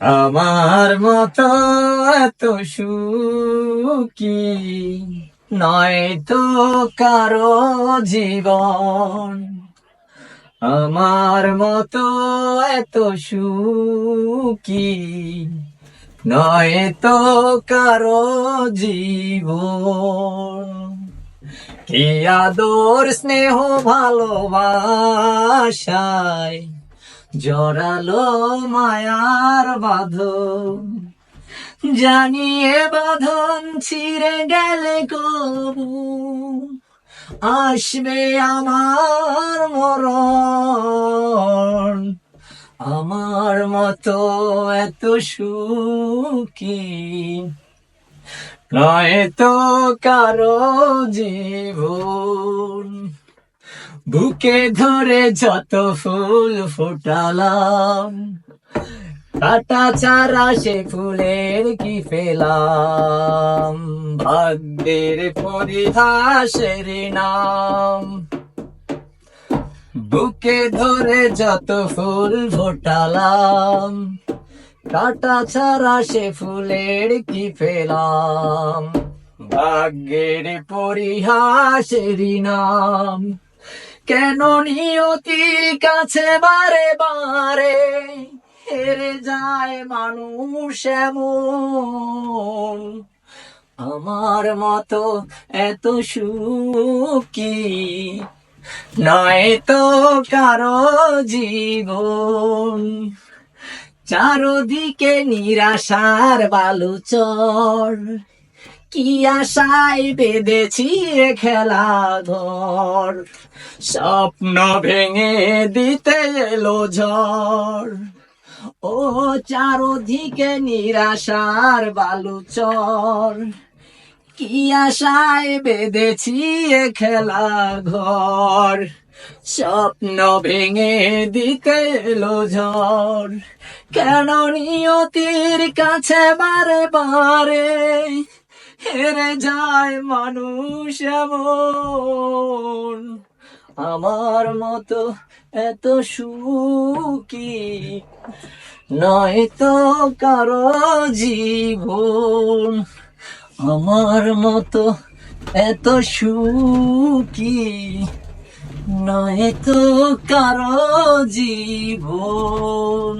আমার মতো এত সুখী নয় তো কারো জীবন। আমার মতো এত সুখী নয় তো কারো জীবন। কি আদর স্নেহ ভালোবাসায় জড়ালো মায়ার বাঁধন। জানিয়ে বাঁধন ছিঁড়ে গেলে কবু আসবে আমার মরণ। আমার মতো এত সুখী নয় তো কারো জীবন। বুকে ধরে যত ফুল ফোটালাম, কাটা চারা সে ফুলের কি পেলাম। ভাগ্যের পরিহাসের নাম। বুকে ধরে যত ফুল ফোটালাম, কাটা ছাড়া সে ফুলের কি পেলাম। ভাগ্যের পরিহাসের নাম। কেন নিয়তির কাছে বারে বারে হেরে যায় মানুষ এমন। আমার মতো এত সুখী নয় তো কারো জীবন। চারদিকে নিরাশার বালুচর, কি আশায় বেঁধেছি এ খেলা ঘর। স্বপ্ন ভেঙে দিতে এলো ঝড়। ও চারদিকে নিরাশার বালুচর, কি আশায় বেঁধেছি এ খেলা ঘর। স্বপ্ন ভেঙে দিতে এলো ঝড়। কেন নিয়তির কাছে বারে বারে হেরে যায় মানুষ এমন। আমার মতো এত সুখী নয় তো কারো জীবন। আমার মতো এত সুখী নয় তো কারো জীবন।